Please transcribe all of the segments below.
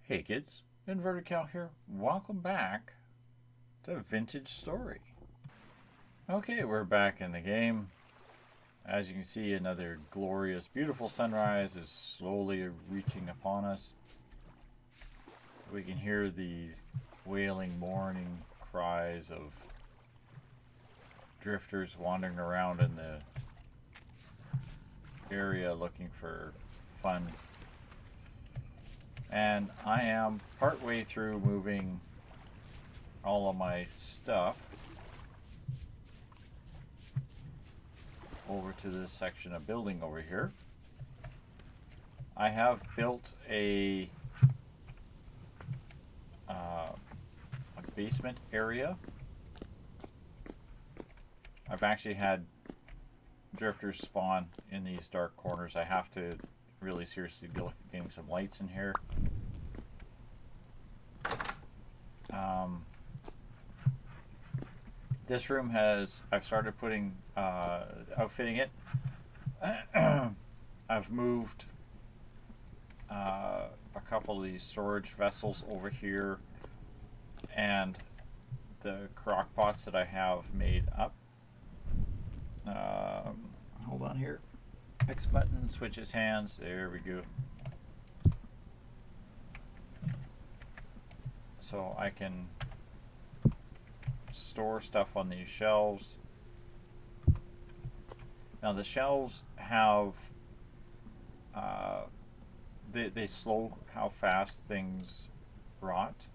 Hey kids, Inverted Cow here. Welcome back to Vintage Story. Okay, we're back in the game. As you can see, another glorious, beautiful sunrise is slowly reaching upon us. We can hear the wailing mourning cries of drifters wandering around in the area looking for fun. And I am partway through moving all of my stuff over to this section of building over here. I have built a basement area. I've actually had drifters spawn in these dark corners. I have to really seriously be looking at getting some lights in here. This room I've started putting, outfitting it. I've moved a couple of these storage vessels over here and the crock pots that I have made up. Hold on here. X button switches hands. There we go. So I can store stuff on these shelves. Now the shelves have they slow how fast things rot.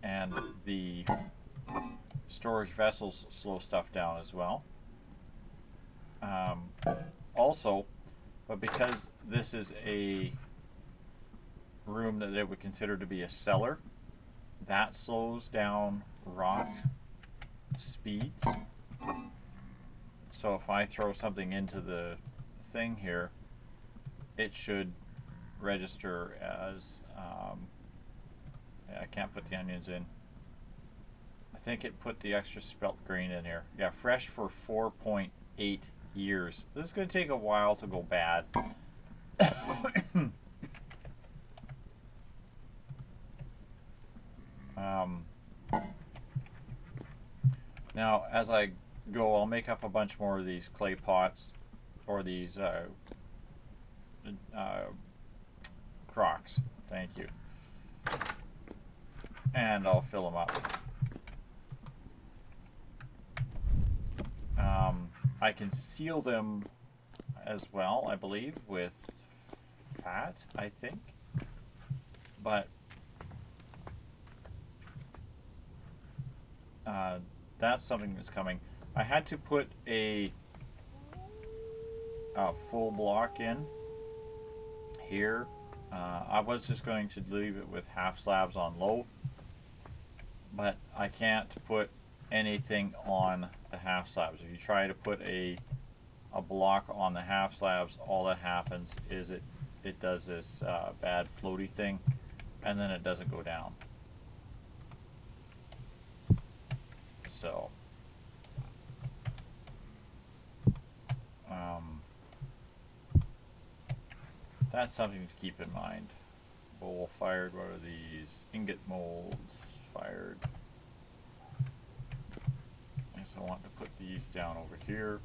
And the storage vessels slow stuff down as well. Also, but because this is a room that they would consider to be a cellar, that slows down rot speeds. So if I throw something into the thing here, it should register as I can't put the onions in. I think it put the extra spelt grain in here. Yeah, fresh for 4.8 years. This is going to take a while to go bad. Now, as I go, I'll make up a bunch more of these clay pots or these crocks. Thank you. And I'll fill them up. I can seal them as well, I believe, with fat, I think. But that's something that's coming. I had to put a full block in here. I was just going to leave it with half slabs on low, but I can't put anything on the half slabs. If you try to put a block on the half slabs, all that happens is it does this bad floaty thing, and then it doesn't go down. So that's something to keep in mind. Bowl fired. What are these? Ingot molds fired. So I want to put these down over here.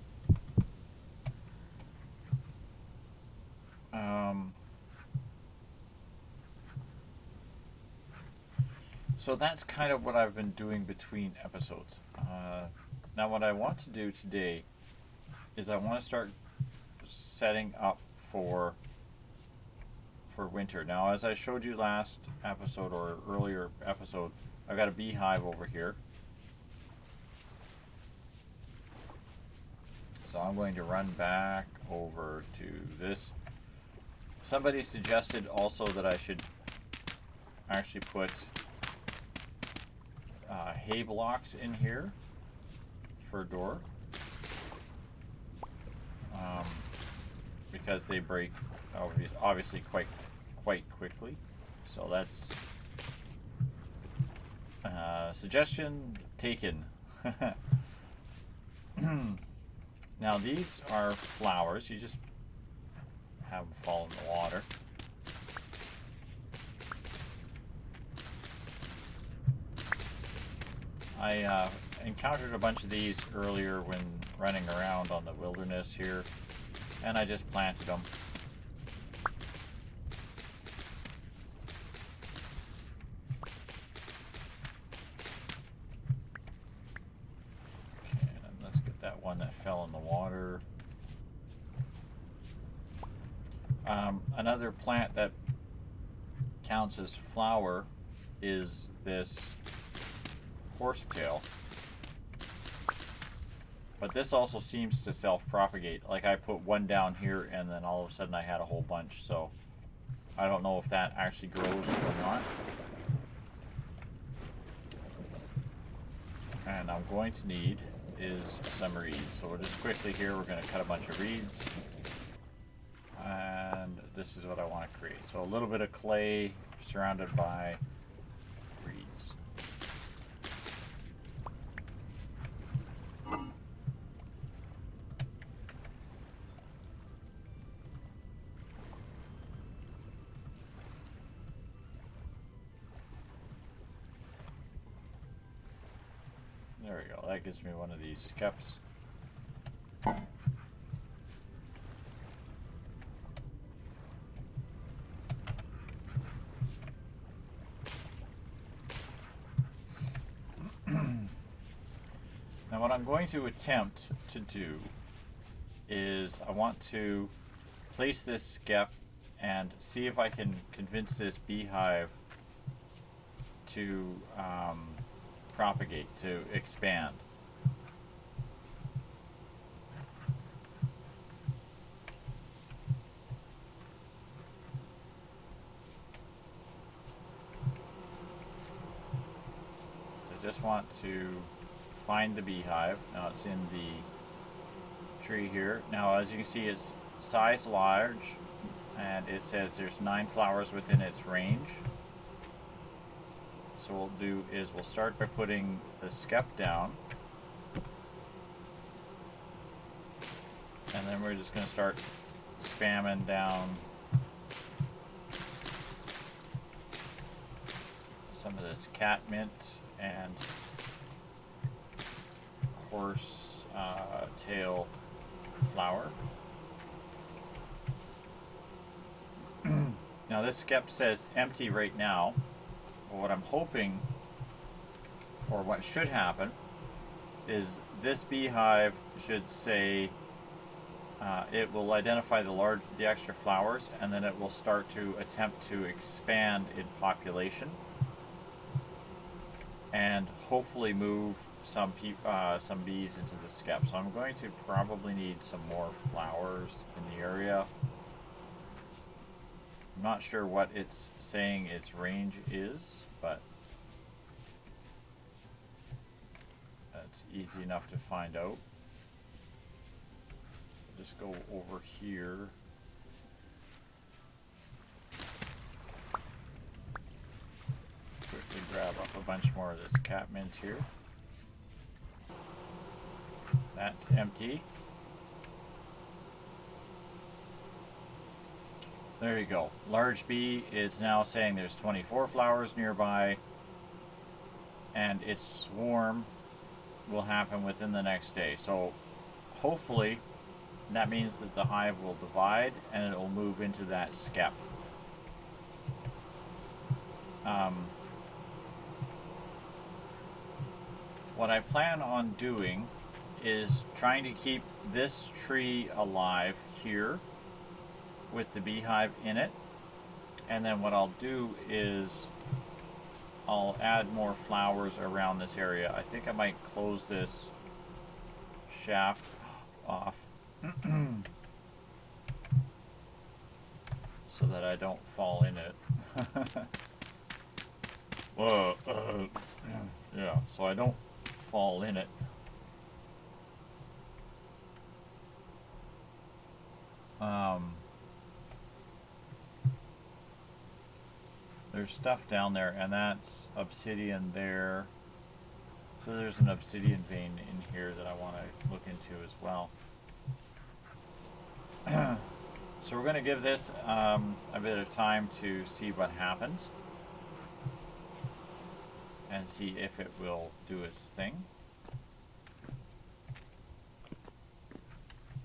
So that's kind of what I've been doing between episodes. Now what I want to do today is I want to start setting up for winter. Now, as I showed you last episode or earlier episode, I've got a beehive over here. So I'm going to run back over to this. Somebody suggested also that I should actually put hay blocks in here for a door, because they break obviously quite quickly. So that's suggestion taken. Now these are flowers. You just have them fall in the water. I encountered a bunch of these earlier when running around on the wilderness here, and I just planted them. Okay, and let's get that one that fell in the water. Another plant that counts as flower is this horsetail, but this also seems to self-propagate. Like I put one down here and then all of a sudden I had a whole bunch, so I don't know if that actually grows or not. And I'm going to need is some reeds, so we're just quickly here we're going to cut a bunch of reeds, and this is what I want to create. So a little bit of clay surrounded by reeds. There we go, that gives me one of these skeps. Now what I'm going to attempt to do is I want to place this skep and see if I can convince this beehive to propagate, to expand. I just want to find the beehive. Now it's in the tree here. Now as you can see, it's size large, and it says there's 9 flowers within its range. So what we'll do is we'll start by putting the skep down, and then we're just going to start spamming down some of this catmint and horse tail flower. Now this skep says empty right now. But what I'm hoping, or what should happen, is this beehive should say it will identify the extra flowers, and then it will start to attempt to expand in population, and hopefully move some bees into the skep. So I'm going to probably need some more flowers in the area. I'm not sure what it's saying its range is, but that's easy enough to find out. Just go over here. Quickly grab up a bunch more of this catmint here. That's empty. There you go. Large bee is now saying there's 24 flowers nearby, and its swarm will happen within the next day. So hopefully that means that the hive will divide and it will move into that skep. What I plan on doing is trying to keep this tree alive here with the beehive in it, and then what I'll do is I'll add more flowers around this area. I think I might close this shaft off so that I don't fall in it. Whoa, yeah, so I don't fall in it. There's stuff down there, and that's obsidian there. So there's an obsidian vein in here that I want to look into as well. So we're going to give this a bit of time to see what happens and see if it will do its thing.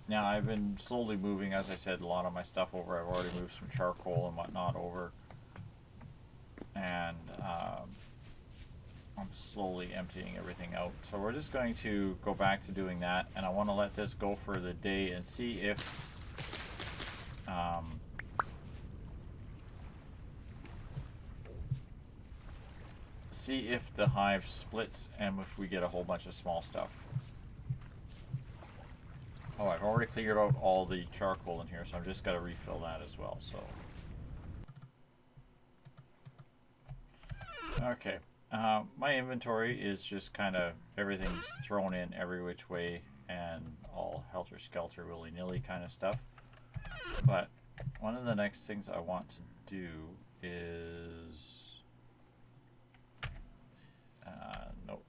Now I've been slowly moving, as I said, a lot of my stuff over. I've already moved some charcoal and whatnot over, and I'm slowly emptying everything out. So we're just going to go back to doing that, and I want to let this go for the day and see if the hive splits and if we get a whole bunch of small stuff. Oh, I've already cleared out all the charcoal in here, so I'm just got to refill that as well. So, okay, my inventory is just kind of everything's thrown in every which way and all helter-skelter, willy-nilly kind of stuff. But one of the next things I want to do is nope,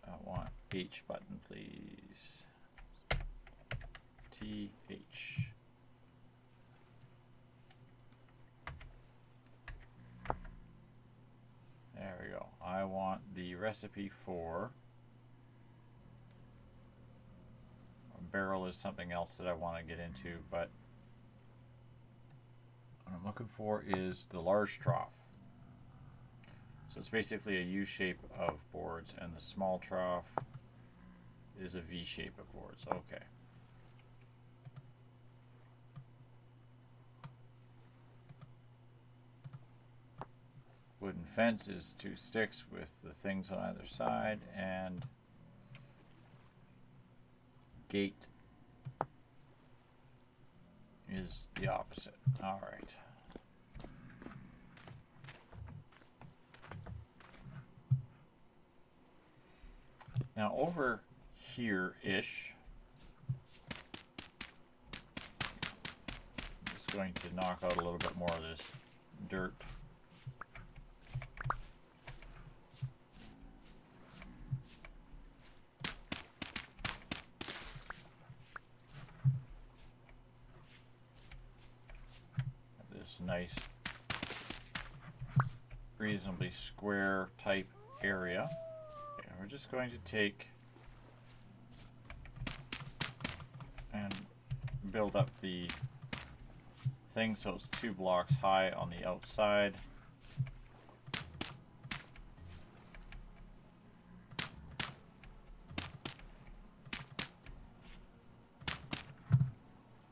I want H button, please. TH. There we go. I want the recipe for a barrel is something else that I want to get into, but what I'm looking for is the large trough. So it's basically a U shape of boards, and the small trough is a V shape of boards. Okay. Wooden fence is 2 sticks with the things on either side, and gate is the opposite. All right. Now over here-ish, I'm just going to knock out a little bit more of this dirt. This nice, reasonably square type area. We're just going to take and build up the thing so it's 2 blocks high on the outside.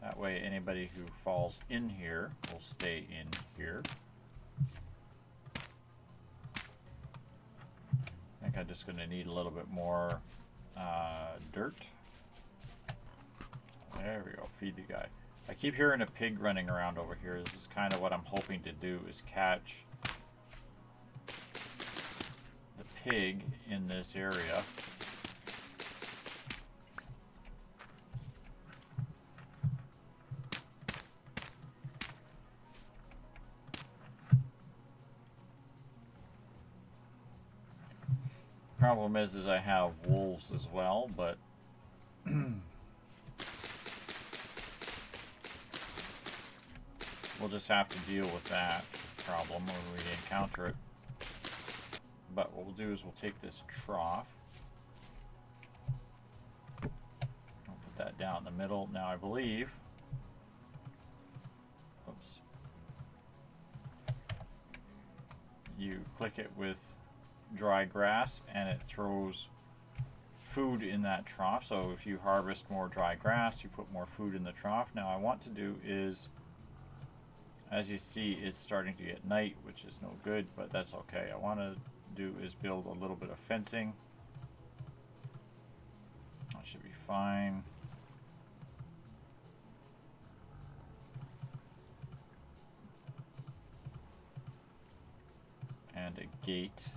That way anybody who falls in here will stay in here. I think I'm just going to need a little bit more dirt. There we go, feed the guy. I keep hearing a pig running around over here. This is kind of what I'm hoping to do, is catch the pig in this area. Problem is I have wolves as well, but we'll just have to deal with that problem when we encounter it. But what we'll do is we'll take this trough, I'll put that down in the middle. Now I believe, oops, you click it with dry grass and it throws food in that trough. So if you harvest more dry grass, you put more food in the trough. Now I want to do is, as you see, it's starting to get night, which is no good, but that's okay. I want to do is build a little bit of fencing. That should be fine. And a gate.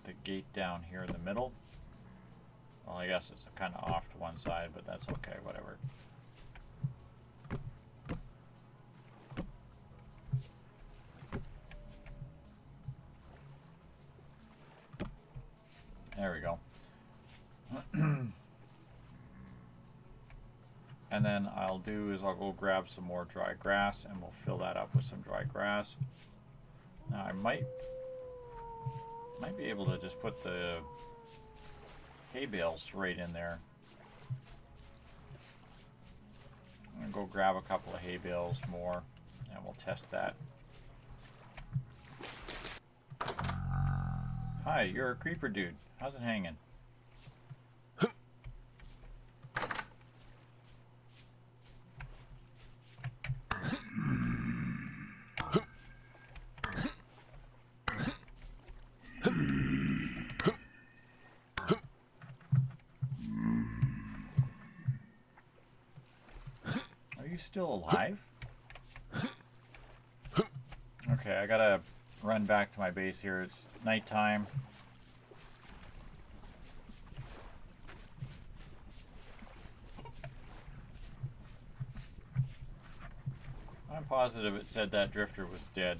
The gate down here in the middle. Well, I guess it's kind of off to one side, but that's okay, whatever. And then I'll go grab some more dry grass, and we'll fill that up with some dry grass. Now I might be able to just put the hay bales right in there. I'm going to go grab a couple of hay bales more, and we'll test that. Hi, you're a creeper dude. How's it hanging? Are you still alive? Okay, I gotta run back to my base here. It's nighttime. I'm positive it said that drifter was dead.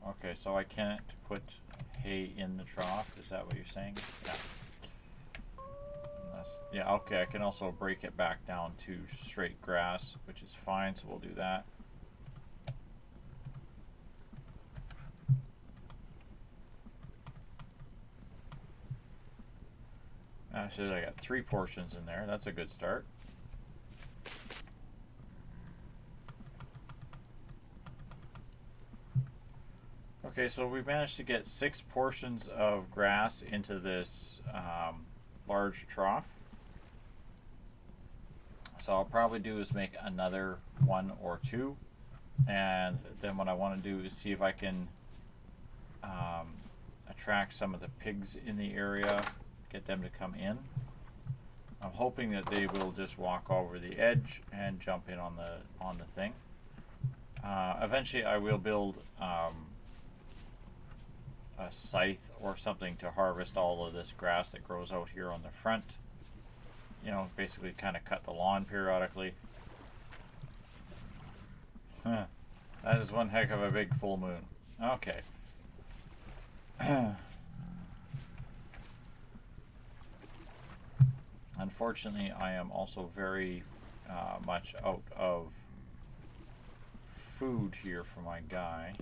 Okay, so I can't put hay in the trough. Is that what you're saying? Yeah. Yeah, okay, I can also break it back down to straight grass, which is fine, so we'll do that. Actually, I got 3 portions in there. That's a good start. Okay, so we managed to get 6 portions of grass into this large trough. So I'll probably do is make another 1 or 2, and then what I want to do is see if I can attract some of the pigs in the area, get them to come in. I'm hoping that they will just walk over the edge and jump in on the thing. Eventually, I will build a scythe or something to harvest all of this grass that grows out here on the front. You know, basically kind of cut the lawn periodically. That is one heck of a big full moon. Okay. Unfortunately, I am also very much out of food here for my guy.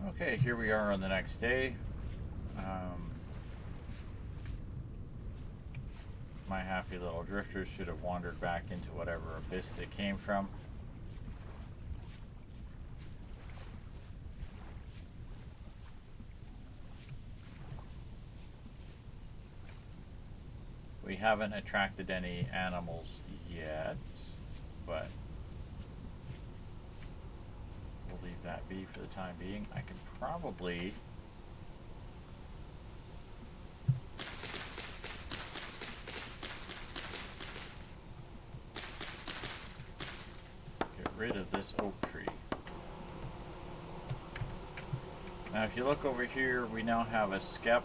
Okay, here we are on the next day. My happy little drifters should have wandered back into whatever abyss they came from. We haven't attracted any animals yet, but we'll leave that be for the time being. I can probably get rid of this oak tree. Now if you look over here, we now have a skep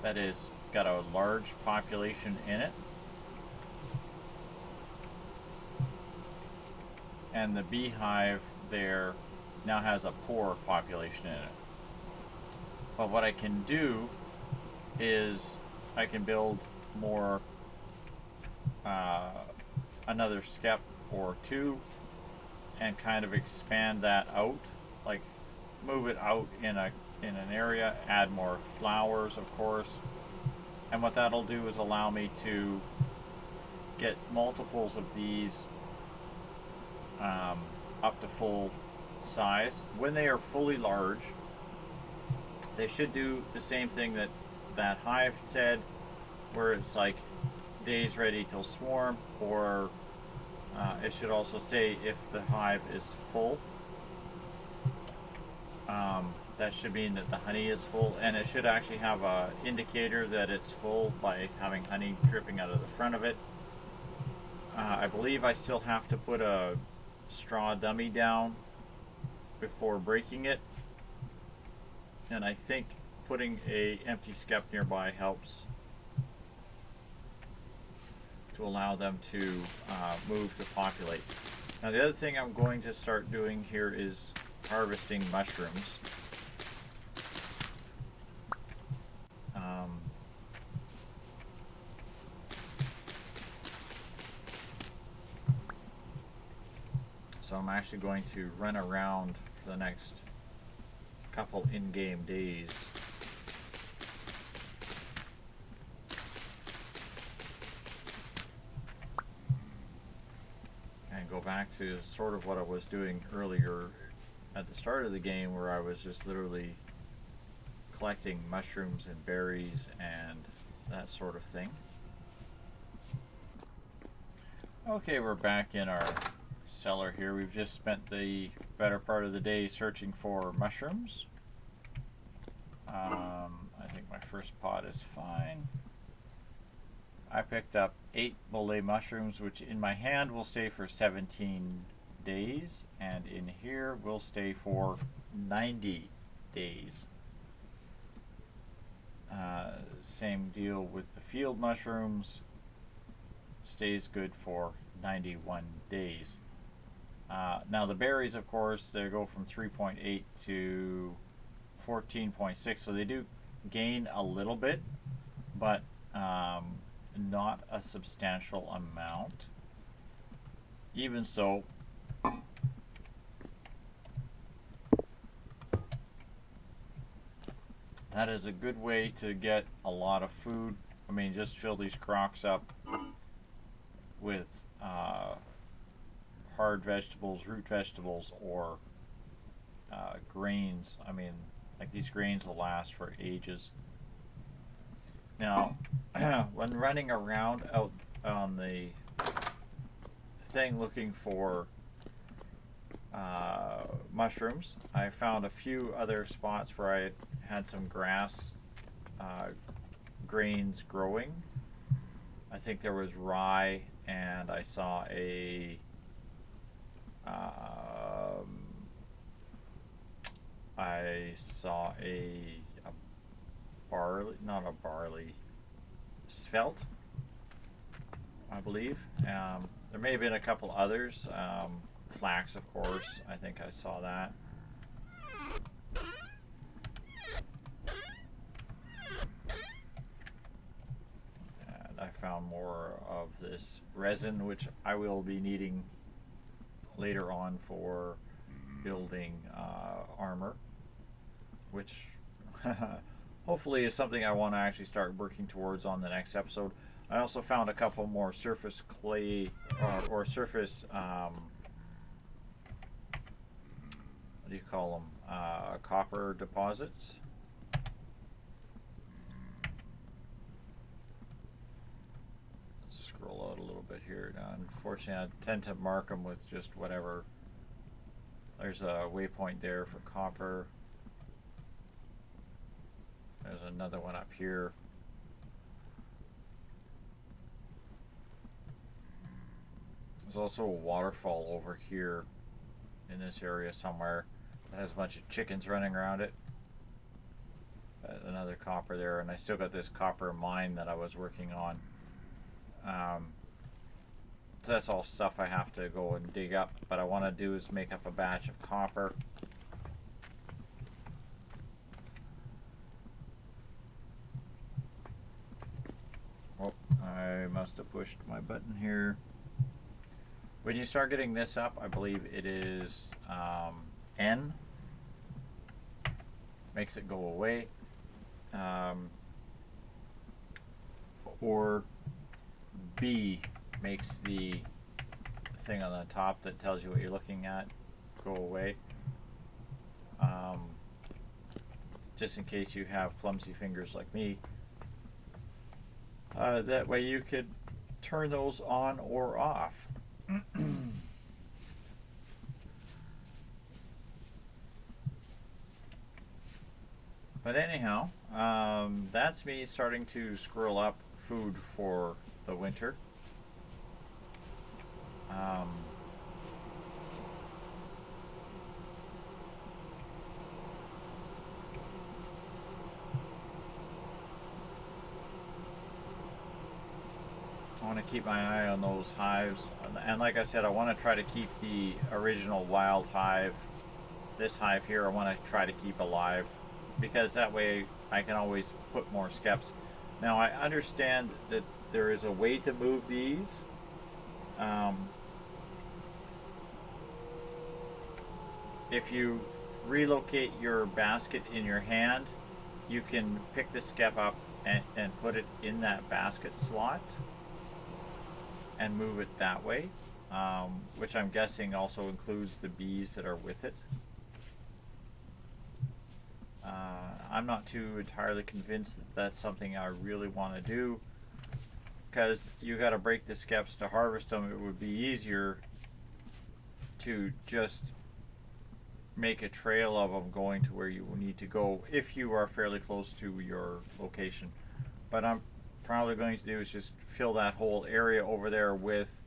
that is got a large population in it, and the beehive there now has a poor population in it. But what I can do is I can build more another skep or 2 and kind of expand that out, like move it out in an area, add more flowers, of course. And what that'll do is allow me to get multiples of these up to full size. When they are fully large, they should do the same thing that that hive said, where it's like days ready till swarm, or it should also say if the hive is full. That should mean that the honey is full, and it should actually have a indicator that it's full by having honey dripping out of the front of it. I believe I still have to put a straw dummy down before breaking it, and I think putting a empty skep nearby helps to allow them to move to populate. Now the other thing I'm going to start doing here is harvesting mushrooms. So I'm actually going to run around for the next couple in-game days and go back to sort of what I was doing earlier at the start of the game, where I was just literally collecting mushrooms and berries and that sort of thing. Okay, we're back in our cellar here. We've just spent the better part of the day searching for mushrooms. I think my first pot is fine. I picked up 8 bolete mushrooms, which in my hand will stay for 17 days, and in here will stay for 90 days. Same deal with the field mushrooms. Stays good for 91 days. Now the berries, of course, they go from 3.8 to 14.6, so they do gain a little bit, but not a substantial amount. Even so, that is a good way to get a lot of food. I mean, just fill these crocks up with hard vegetables, root vegetables, or grains. I mean, like these grains will last for ages. Now, when running around out on the thing looking for mushrooms, I found a few other spots where I had some grass grains growing. I think there was rye, and I saw a barley, not a barley, svelte, I believe. There may have been a couple others. Flax, of course, I think I saw that. And I found more of this resin, which I will be needing later on for building armor, which hopefully is something I want to actually start working towards on the next episode. I also found a couple more surface clay or surface what do you call them, copper deposits. Let's scroll out a little bit here. Now, unfortunately, I tend to mark them with just whatever. There's a waypoint there for copper. There's another one up here. There's also a waterfall over here in this area somewhere that has a bunch of chickens running around it. Another copper there, and I still got this copper mine that I was working on. So that's all stuff I have to go and dig up. But I want to do is make up a batch of copper. Oh, I must have pushed my button here. When you start getting this up, I believe it is N. Makes it go away. Or B makes the thing on the top that tells you what you're looking at go away. Just in case you have clumsy fingers like me. That way you could turn those on or off. But anyhow, that's me starting to squirrel up food for the winter. want to keep my eye on those hives, and like I said, I want to try to keep the original wild hive. This hive here, I want to try to keep alive, because that way I can always put more skeps. Now I understand that there is a way to move these. If you relocate your basket in your hand, you can pick the skep up and put it in that basket slot and move it that way, which I'm guessing also includes the bees that are with it. I'm not too entirely convinced that that's something I really want to do, because you got to break the skeps to harvest them. It would be easier to just make a trail of them going to where you need to go if you are fairly close to your location. But I'm probably going to do is just fill that whole area over there with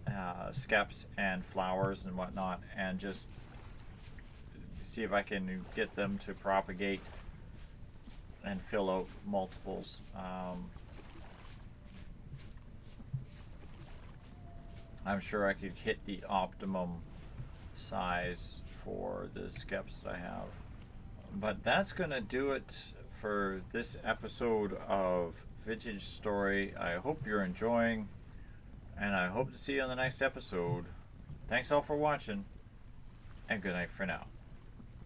skeps and flowers and whatnot, and just see if I can get them to propagate and fill out multiples. I'm sure I could hit the optimum size for the skeps that I have. But that's going to do it for this episode of Vintage Story. I hope you're enjoying, and I hope to see you on the next episode. Thanks all for watching, and good night for now.